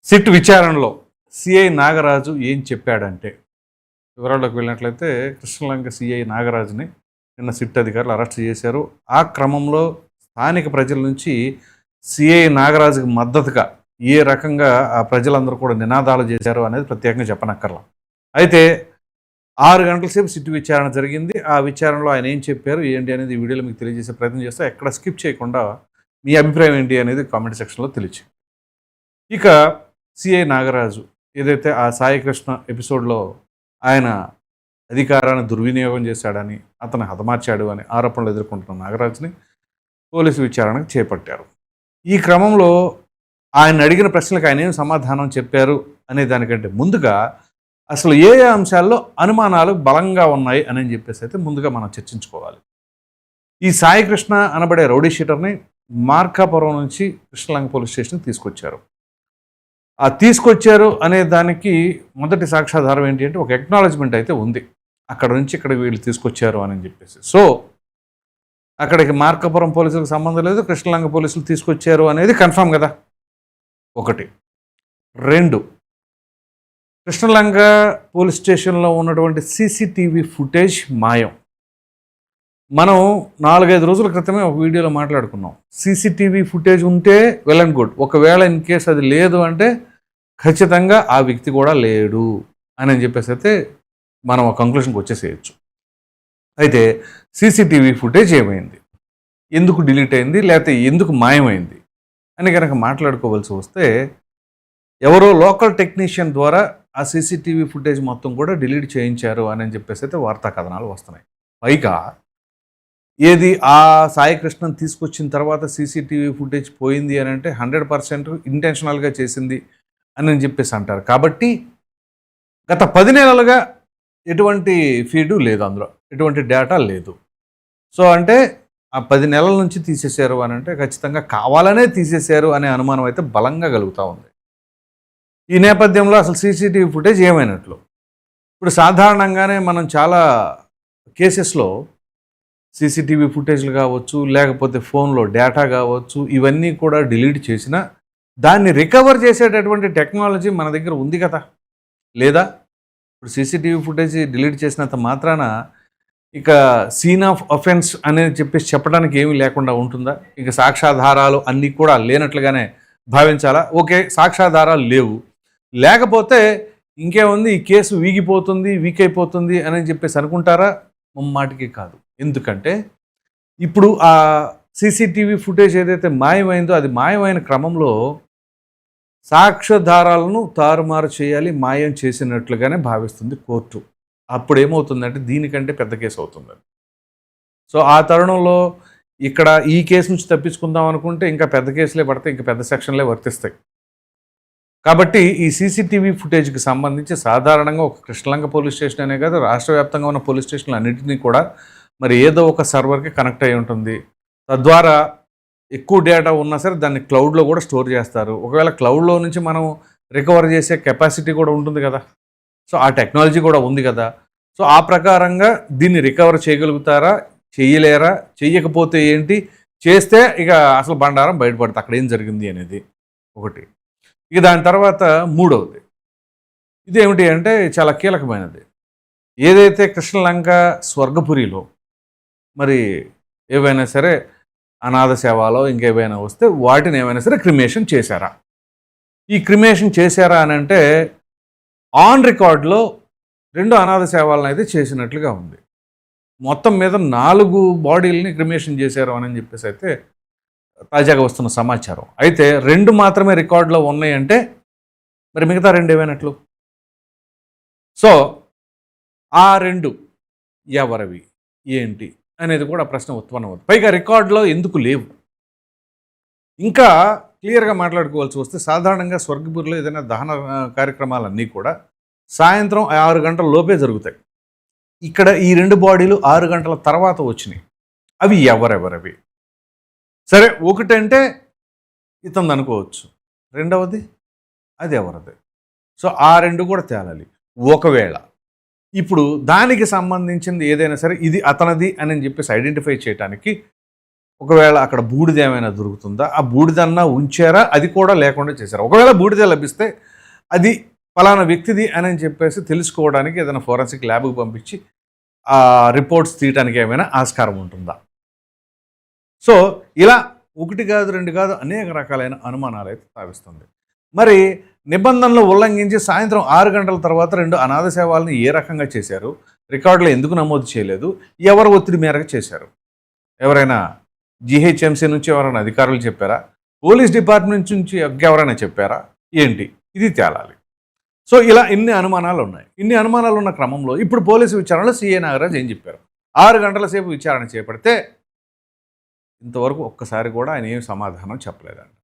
SIT విచారణలో CI Nagaraju ఏం చెప్పాడంటే వివరాల్లోకి వెళ్ళినట్లయితే కృష్ణలంక సిఐ నాగరాజుని నిన్న సిట్ అధికారులు అరెస్ట్ చేశారు. ఆ క్రమంలో స్థానిక ప్రజల నుంచి సిఐ నాగరాజుకి మద్దతుగా ఏ రకంగా ఆ ప్రజలందరూ కూడా నినాదాలు చేశారు అనేది ప్రత్యేకంగా చెప్పనక్కర్లా. అయితే 6 గంటల సేపు సిట్ విచారణ జరిగింది. ఆ విచారణలో ఆయన ఏం చెప్పారు ఏంటి అనేది ఈ వీడియోలో మీకు తెలియజేసే ప్రయత్నం చేస్తే ఎక్కడ స్కిప్ చేయకుండా మీ అభిప్రాయం ఏంటి అనేది కామెంట్ సెక్షన్లో తెలియచేయండి. ఇక సిఐ నాగరాజు ఏదైతే ఆ సాయికృష్ణ ఎపిసోడ్లో ఆయన అధికారాన్ని దుర్వినియోగం చేశాడని, అతను హతమార్చాడు అని ఆరోపణలు ఎదుర్కొంటున్న నాగరాజుని పోలీసు విచారణకు చేపట్టారు. ఈ క్రమంలో ఆయన అడిగిన ప్రశ్నలకు ఆయన ఏం సమాధానం చెప్పారు అనే దానికంటే ముందుగా అసలు ఏ అంశాల్లో అనుమానాలు బలంగా ఉన్నాయి అని చెప్పేసి అయితే ముందుగా మనం చర్చించుకోవాలి. ఈ సాయికృష్ణ అనబడే రౌడీ షీటర్ని మార్కాపురం నుంచి కృష్ణలంక పోలీస్ స్టేషన్కి తీసుకొచ్చారు. ఆ తీసుకొచ్చారు అనే దానికి మొదటి సాక్ష్యాధారం ఏంటి అంటే ఒక ఎక్నాలజ్మెంట్ అయితే ఉంది, అక్కడ నుంచి ఇక్కడికి వీళ్ళు తీసుకొచ్చారు అని చెప్పేసి. సో అక్కడికి మార్కాపురం పోలీసులకు సంబంధం లేదు, కృష్ణలంక పోలీసులు తీసుకొచ్చారు అనేది కన్ఫామ్ కదా. ఒకటి. 2, కృష్ణలంక పోలీస్ స్టేషన్లో ఉన్నటువంటి సీసీటీవీ ఫుటేజ్ మాయం. మనం 4-5 రోజుల క్రితమే ఒక వీడియోలో మాట్లాడుకున్నాం. సీసీటీవీ ఫుటేజ్ ఉంటే వెల్ అండ్ గుడ్, ఒకవేళ ఇన్ కేసు అది లేదు అంటే ఖచ్చితంగా ఆ వ్యక్తి కూడా లేడు అని చెప్పేసి అయితే మనం ఒక కంక్లూషన్కి వచ్చేసేయచ్చు. అయితే సీసీటీవీ ఫుటేజ్ ఏమైంది, ఎందుకు డిలీట్ అయింది, లేకపోతే ఎందుకు మాయమైంది అని కనుక మాట్లాడుకోవాల్సి వస్తే ఎవరో లోకల్ టెక్నీషియన్ ద్వారా ఆ సీసీటీవీ ఫుటేజ్ మొత్తం కూడా డిలీట్ చేయించారు అని చెప్పేసి అయితే వార్తా కథనాలు వస్తున్నాయి. పైగా ఏది ఆ సాయికృష్ణన్ తీసుకొచ్చిన తర్వాత సీసీటీవీ ఫుటేజ్ పోయింది అని అంటే 100% ఇంటెన్షనల్గా చేసింది అని చెప్పేసి అంటారు. కాబట్టి గత 10 నెలలుగా ఎటువంటి ఫీడు లేదు, అందులో ఎటువంటి డేటా లేదు. సో అంటే ఆ 10 నెలల నుంచి తీసేశారు అని అంటే ఖచ్చితంగా కావాలనే తీసేశారు అనే అనుమానం అయితే బలంగా కలుగుతూ ఉంది. ఈ నేపథ్యంలో అసలు సీసీటీవీ ఫుటేజ్ ఏమైనట్లు. ఇప్పుడు సాధారణంగానే మనం చాలా కేసెస్లో సీసీటీవీ ఫుటేజ్లు కావచ్చు, లేకపోతే ఫోన్లో డేటా కావచ్చు, ఇవన్నీ కూడా డిలీట్ చేసినా దాన్ని రికవర్ చేసేటటువంటి టెక్నాలజీ మన దగ్గర ఉంది కదా, లేదా? ఇప్పుడు సీసీటీవీ ఫుటేజ్ డిలీట్ చేసినంత మాత్రాన ఇక సీన్ ఆఫ్ అఫెన్స్ అనేది చెప్పేసి చెప్పడానికి ఏమీ లేకుండా ఉంటుందా? ఇక సాక్ష్యాధారాలు అన్నీ కూడా లేనట్లుగానే భావించాలా? ఓకే, సాక్ష్యాధారాలు లేవు, లేకపోతే ఇంకేముంది, ఈ కేసు వీగిపోతుంది, వీక్ అయిపోతుంది అని చెప్పేసి అనుకుంటారా? ముమ్మాటికి కాదు. ఎందుకంటే ఇప్పుడు ఆ సీసీటీవీ ఫుటేజ్ ఏదైతే మాయమైందో అది మాయమైన క్రమంలో సాక్ష్యాధారాలను తారుమారు చేయాలి, మాయం చేసినట్లుగానే భావిస్తుంది కోర్టు. అప్పుడు ఏమవుతుందంటే దీనికంటే పెద్ద కేసు అవుతుంది. సో ఆ తరుణంలో ఇక్కడ ఈ కేసు నుంచి తప్పించుకుందాం అనుకుంటే ఇంకా పెద్ద కేసులే పడతాయి, ఇంకా పెద్ద సెక్షన్లే వర్తిస్తాయి. కాబట్టి ఈ సీసీటీవీ ఫుటేజ్కి సంబంధించి సాధారణంగా ఒక కృష్ణలంక పోలీస్ స్టేషన్ అనే కాదు, రాష్ట్ర వ్యాప్తంగా ఉన్న పోలీస్ స్టేషన్లు అన్నింటినీ కూడా మరి ఏదో ఒక సర్వర్కి కనెక్ట్ అయి ఉంటుంది. తద్వారా ఎక్కువ డేటా ఉన్నా సరే దాన్ని క్లౌడ్లో కూడా స్టోర్ చేస్తారు. ఒకవేళ క్లౌడ్లో నుంచి మనం రికవర్ చేసే కెపాసిటీ కూడా ఉంటుంది కదా, సో ఆ టెక్నాలజీ కూడా ఉంది కదా. సో ఆ ప్రకారంగా దీన్ని రికవర్ చేయగలుగుతారా, చేయలేరా, చెయ్యకపోతే ఏంటి, చేస్తే ఇక అసలు బండారం బయటపడుతుంది అక్కడ ఏం జరిగింది అనేది ఒకటి. ఇక దాని తర్వాత 3వది ఇదేమిటి అంటే చాలా కీలకమైనది. ఏదైతే కృష్ణలంక స్వర్గపురిలో మరి ఏవైనా సరే అనాథ సేవలో ఇంకేవైనా వస్తే వాటిని ఏమైనా సరే క్రిమేషన్ చేశారా? ఈ క్రిమేషన్ చేశారా అని అంటే ఆన్ రికార్డులో 2 అనాథ సేవలను అయితే చేసినట్లుగా ఉంది. మొత్తం మీద 4 బాడీలని క్రిమేషన్ చేశారు అని చెప్పేసి అయితే తాజాగా వస్తున్న సమాచారం. అయితే 2 మాత్రమే రికార్డులో ఉన్నాయంటే మరి మిగతా 2 ఏమైనట్లు? సో ఆ 2 ఎవరివి ఏంటి అనేది కూడా ప్రశ్న ఉత్పన్నమవుతుంది. పైగా రికార్డులో ఎందుకు లేవు? ఇంకా క్లియర్గా మాట్లాడుకోవాల్సి వస్తే సాధారణంగా స్వర్గపురిలో ఏదైనా దహన కార్యక్రమాలన్నీ కూడా సాయంత్రం 6 గంటల లోపే జరుగుతాయి. ఇక్కడ ఈ 2 బాడీలు 6 గంటల తర్వాత వచ్చినాయి. అవి ఎవరెవరవి? సరే, ఒకటంటే ఇతను అనుకోవచ్చు, 2వది అది ఎవరిది? సో ఆ 2 కూడా తేలాలి. ఒకవేళ ఇప్పుడు దానికి సంబంధించింది ఏదైనా సరే ఇది అతనిది అని చెప్పేసి ఐడెంటిఫై చేయడానికి ఒకవేళ అక్కడ బూడిద ఏమైనా దొరుకుతుందా, ఆ బూడిదన్నా ఉంచారా, అది కూడా లేకుండా చేశారా? ఒకవేళ బూడిద లభిస్తే అది ఫలానా వ్యక్తిది అని చెప్పేసి తెలుసుకోవడానికి ఏదైనా ఫోరెన్సిక్ ల్యాబ్కి పంపించి ఆ రిపోర్ట్స్ తీయడానికి ఏమైనా ఆస్కారం ఉంటుందా? సో ఇలా ఒకటి కాదు, రెండు కాదు, అనేక రకాలైన అనుమానాలు అయితే తావిస్తుంది. మరి నిబంధనలు ఉల్లంఘించి సాయంత్రం 6 గంటల తర్వాత 2 అనాథ సేవల్ని ఏ రకంగా చేశారు? రికార్డులో ఎందుకు నమోదు చేయలేదు? ఎవరు ఒత్తిడి మేరకు చేశారు? ఎవరైనా జీహెచ్ఎంసీ నుంచి ఎవరైనా అధికారులు చెప్పారా? పోలీస్ డిపార్ట్మెంట్ నుంచి ఎవరైనా చెప్పారా? ఏంటి? ఇది తేలాలి. సో ఇలా ఇన్ని అనుమానాలు ఉన్నాయి. ఇన్ని అనుమానాలు ఉన్న క్రమంలో ఇప్పుడు పోలీసు విచారణలో సిఐ నాగరాజ్ ఏం చెప్పారు? 6 గంటల సేపు విచారణ చేపడితే ఇంతవరకు ఒక్కసారి కూడా ఆయన ఏం సమాధానం చెప్పలేదండి.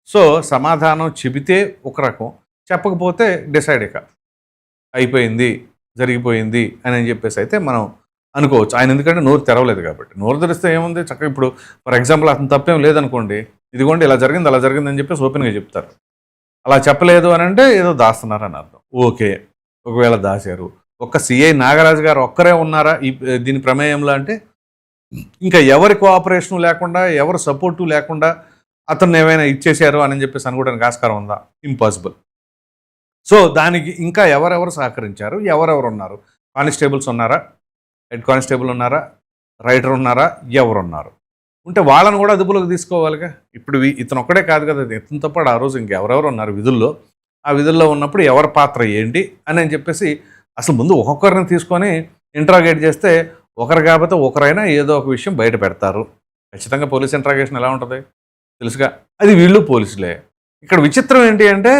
సో సమాధానం చెబితే ఒక రకం, చెప్పకపోతే డిసైడ్ ఇక అయిపోయింది, జరిగిపోయింది అని చెప్పేసి అయితే మనం అనుకోవచ్చు. ఆయన ఎందుకంటే నోరు తెరవలేదు కాబట్టి. నోరు తెరిస్తే ఏముంది, చక్కగా ఇప్పుడు ఫర్ ఎగ్జాంపుల్ అతను తప్పేం లేదనుకోండి, ఇదిగోండి ఇలా జరిగింది అలా జరిగింది అని చెప్పేసి ఓపెన్గా చెప్తారు. అలా చెప్పలేదు అని అంటే ఏదో దాస్తున్నారు అని అర్థం. ఓకే, ఒకవేళ దాచారు, ఒక్క సిఐ నాగరాజు గారు ఒక్కరే ఉన్నారా దీని ప్రమేయంలో అంటే, ఇంకా ఎవరి కోఆపరేషను లేకుండా, ఎవరు సపోర్టు లేకుండా అతన్ని ఏమైనా ఇచ్చేశారు అని చెప్పేసి అనుకోవడానికి ఆస్కారం ఉందా? ఇంపాసిబుల్. సో దానికి ఇంకా ఎవరెవరు సహకరించారు, ఎవరెవరు ఉన్నారు? కానిస్టేబుల్స్ ఉన్నారా, హెడ్ కానిస్టేబుల్ ఉన్నారా, రైటర్ ఉన్నారా, ఎవరున్నారు? ఉంటే వాళ్ళని కూడా అదుపులోకి తీసుకోవాలిగా. ఇప్పుడు ఇతను ఒక్కడే కాదు కదా, ఇతనితో పాటు ఆ రోజు ఇంకెవరెవరు ఉన్నారు విధుల్లో. ఆ విధుల్లో ఉన్నప్పుడు ఎవరి పాత్ర ఏంటి అని చెప్పేసి అసలు ముందు ఒక్కొక్కరిని తీసుకొని ఇంట్రాగేట్ చేస్తే ఒకరు కాకపోతే ఒకరైనా ఏదో ఒక విషయం బయట పెడతారు. ఖచ్చితంగా పోలీస్ ఇంట్రాగేషన్ ఎలా ఉంటుంది తెలుసుగా, అది వీళ్ళు పోలీసులే. ఇక్కడ విచిత్రం ఏంటి అంటే,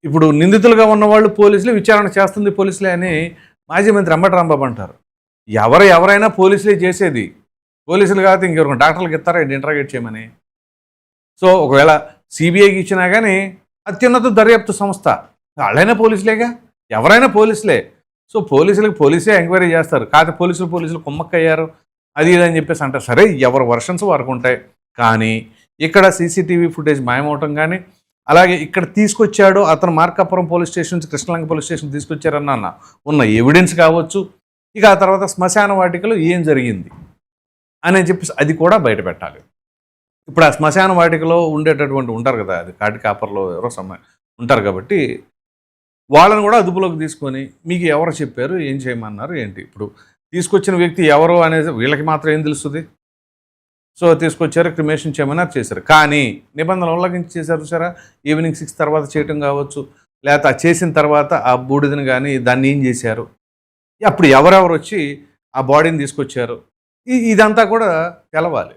ఇప్పుడు నిందితులుగా ఉన్నవాళ్ళు పోలీసులే, విచారణ చేస్తుంది పోలీసులే అని మాజీ మంత్రి అంబటి రాంబాబు అంటారు. ఎవరైనా పోలీసులే చేసేది, పోలీసులు కాకపోతే ఇంకెవరు డాక్టర్లకు ఇస్తారా ఇంట్రాగేట్ చేయమని? సో ఒకవేళ సిబిఐకి ఇచ్చినా కానీ అత్యున్నత దర్యాప్తు సంస్థ వాళ్ళైనా పోలీసులేగా, ఎవరైనా పోలీసులే. సో పోలీసులకు పోలీసే ఎంక్వైరీ చేస్తారు. కాకపోతే పోలీసులు కుమ్మక్కయ్యారు అది ఇదని చెప్పేసి అంటారు. సరే, ఎవరు వర్షన్స్ వారికి ఉంటాయి. కానీ ఇక్కడ సీసీటీవీ ఫుటేజ్ మాయమవటం కానీ, అలాగే ఇక్కడ తీసుకొచ్చాడు అతను మార్కాపురం పోలీస్ స్టేషన్ నుంచి కృష్ణలంక పోలీస్ స్టేషన్ తీసుకొచ్చారన్న ఉన్న ఎవిడెన్స్ కావచ్చు, ఇక ఆ తర్వాత శ్మశాన వాటికలో ఏం జరిగింది అని చెప్పేసి అది కూడా బయట పెట్టాలి. ఇప్పుడు ఆ శ్మశాన వాటికలో ఉండేటటువంటి ఉంటారు కదా, అది కాటి కాపర్లో ఎవరో ఉంటారు కాబట్టి వాళ్ళని కూడా అదుపులోకి తీసుకొని మీకు ఎవరు చెప్పారు, ఏం చేయమన్నారు, ఏంటి ఇప్పుడు తీసుకొచ్చిన వ్యక్తి ఎవరు అనేది వీళ్ళకి మాత్రం ఏం తెలుస్తుంది. సో తీసుకొచ్చారు, క్రిమేషన్ చేయమన్నారు, చేశారు. కానీ నిబంధనలు ఉల్లంఘించి చేశారు చూసారా, ఈవినింగ్ 6 తర్వాత చేయటం కావచ్చు, లేకపోతే చేసిన తర్వాత ఆ బూడిదని కానీ దాన్ని ఏం చేశారు, అప్పుడు ఎవరెవరు వచ్చి ఆ బాడీని తీసుకొచ్చారు, ఇదంతా కూడా తెలవాలి.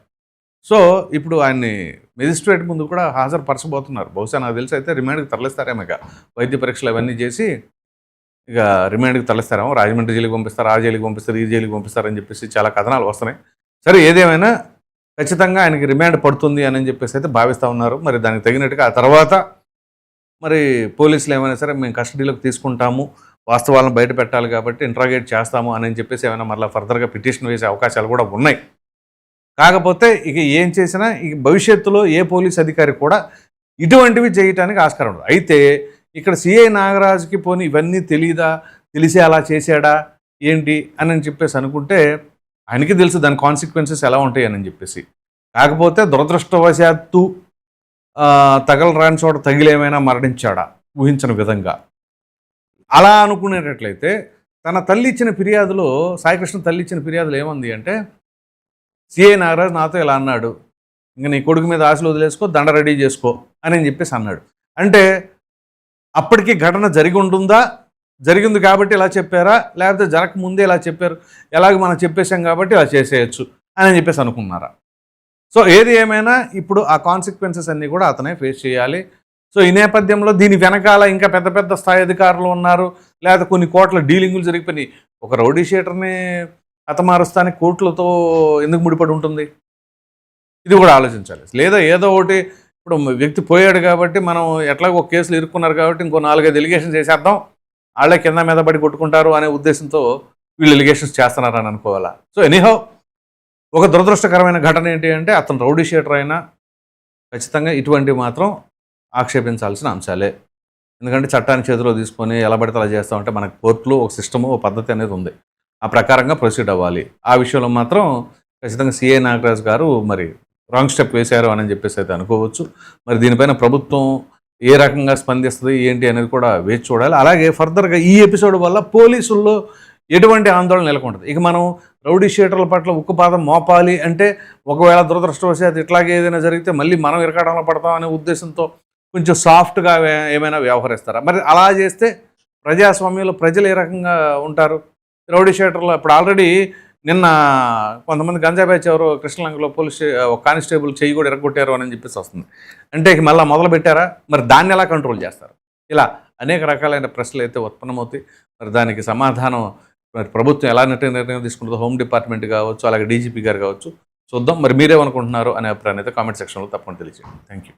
సో ఇప్పుడు ఆయన్ని మెజిస్ట్రేట్ ముందు కూడా హాజరుపరచబోతున్నారు. బహుశా నాకు తెలిసి అయితే రిమాండ్కి తరలిస్తారేమో, ఇక వైద్య పరీక్షలు అవన్నీ చేసి ఇక రిమాండ్కి తరలిస్తారేమో. రాజమండ్రి జైలుకి పంపిస్తారు, ఆ జైలుకి పంపిస్తారు, ఈ జైలుకి పంపిస్తారు అని చెప్పేసి చాలా కథనాలు వస్తున్నాయి. సరే, ఏదేమైనా ఖచ్చితంగా ఆయనకి రిమాండ్ పడుతుంది అని చెప్పేసి అయితే భావిస్తూ ఉన్నారు. మరి దానికి తగినట్టుగా ఆ తర్వాత మరి పోలీసులు ఏమైనా సరే మేము కస్టడీలోకి తీసుకుంటాము, వాస్తవాలను బయట పెట్టాలి కాబట్టి ఇంట్రాగేట్ చేస్తాము అని చెప్పేసి ఏమైనా మళ్ళీ ఫర్దర్గా పిటిషన్ వేసే అవకాశాలు కూడా ఉన్నాయి. కాకపోతే ఇక ఏం చేసినా ఇక భవిష్యత్తులో ఏ పోలీస్ అధికారి కూడా ఇటువంటివి చేయటానికి ఆస్కారం ఉండదు. అయితే ఇక్కడ సిఐ నాగరాజుకి పోనీ ఇవన్నీ తెలిసే అలా చేశాడా ఏంటి అని చెప్పేసి అనుకుంటే ఆయనకి తెలుసు దాని కాన్సిక్వెన్సెస్ ఎలా ఉంటాయి అని చెప్పేసి. కాకపోతే దురదృష్టవశాత్తు తగలరాని చోట తగిలేమైనా మరణించాడా ఊహించిన విధంగా అలా అనుకునేటట్లయితే తన తల్లి ఇచ్చిన ఫిర్యాదులో, సాయికృష్ణ తల్లి ఇచ్చిన ఫిర్యాదులో ఏముంది అంటే, సిఐ నాగరాజు నాతో ఇలా అన్నాడు, ఇంక నీ కొడుకు మీద ఆశలు వదిలేసుకో, దండ రెడీ చేసుకో అని చెప్పేసి అన్నాడు. అంటే అప్పటికి ఘటన జరిగి ఉంటుందా, జరిగింది కాబట్టి ఇలా చెప్పారా, లేకపోతే జరగకముందే ఇలా చెప్పారు, ఎలాగ మనం చెప్పేశాం కాబట్టి ఇలా చేసేయచ్చు అని చెప్పేసి అనుకున్నారా? సో ఏది ఏమైనా ఇప్పుడు ఆ కాన్సిక్వెన్సెస్ అన్నీ కూడా అతనే ఫేస్ చేయాలి. సో ఈ నేపథ్యంలో దీని వెనకాల ఇంకా పెద్ద పెద్ద స్థాయి అధికారులు ఉన్నారు, లేదా కొన్ని కోట్ల డీలింగులు జరిగిపోయినాయి. ఒక రౌడీ షీటర్ని హతమారుస్తానికి కోట్లతో ఎందుకు ముడిపడి ఉంటుంది, ఇది కూడా ఆలోచించాలి. లేదా ఏదో ఒకటి ఇప్పుడు వ్యక్తి పోయాడు కాబట్టి మనం ఎట్లాగో ఒక కేసులు ఇరుక్కున్నారు కాబట్టి ఇంకో 4-5 ఎలిగేషన్స్ చేసేద్దాం, వాళ్ళే కింద మీద పడి కొట్టుకుంటారు అనే ఉద్దేశంతో వీళ్ళు ఎలిగేషన్స్ చేస్తున్నారని అనుకోవాలా. సో ఎనీహౌ ఒక దురదృష్టకరమైన ఘటన ఏంటి అంటే, అతను రౌడీ షీటర్ అయినా ఖచ్చితంగా ఇటువంటివి మాత్రం ఆక్షేపించాల్సిన అంశాలే. ఎందుకంటే చట్టాన్ని చేతిలో తీసుకొని ఎలా పడితే అలా చేస్తామంటే మనకు కోర్టులో ఒక సిస్టము, ఒక పద్ధతి అనేది ఉంది, ఆ ప్రకారంగా ప్రొసీడ్ అవ్వాలి. ఆ విషయంలో మాత్రం ఖచ్చితంగా సిఐ నాగరాజు గారు మరి రాంగ్ స్టెప్ వేశారు అని చెప్పేసి అయితే అనుకోవచ్చు. మరి దీనిపైన ప్రభుత్వం ఏ రకంగా స్పందిస్తుంది ఏంటి అనేది కూడా వేచి చూడాలి. అలాగే ఫర్దర్గా ఈ ఎపిసోడ్ వల్ల పోలీసుల్లో ఎటువంటి ఆందోళన నెలకొంటుంది. ఇక మనం రౌడీ షీటర్ల పట్ల ఉక్కుపాదం మోపాలి అంటే ఒకవేళ దురదృష్టవశాత్తు ఇట్లాగే ఏదైనా జరిగితే మళ్ళీ మనం ఇరకాటంలో పడతాం అనే ఉద్దేశంతో కొంచెం సాఫ్ట్గా ఏమైనా వ్యవహరిస్తారా? మరి అలా చేస్తే ప్రజాస్వామ్యంలో ప్రజలు ఏ రకంగా ఉంటారు? రౌడీ షీటర్లు ఇప్పుడు ఆల్రెడీ నిన్న కొంతమంది గంజా బ్యాచ్ ఎవరో కృష్ణలంకలో ఒక కానిస్టేబుల్ చెయ్యి కూడా ఎరగొట్టారు అని చెప్పేసి వస్తుంది. అంటే ఇక మళ్ళీ మొదలు పెట్టారా? మరి దాన్ని ఎలా కంట్రోల్ చేస్తారు? ఇలా అనేక రకాలైన ప్రశ్నలు అయితే ఉత్పన్నమవుతాయి. మరి దానికి సమాధానం మరి ప్రభుత్వం ఎలా నిర్ణయం తీసుకుంటుందో, హోమ్ డిపార్ట్మెంట్ కావచ్చు, అలాగే డీజీపీ గారు కావచ్చు, చూద్దాం. మరి మీరేమనుకుంటున్నారు అనే అభిప్రాయాన్ని అయితే కామెంట్ సెక్షన్లో తప్పకుండా తెలియజేయండి. Thank you.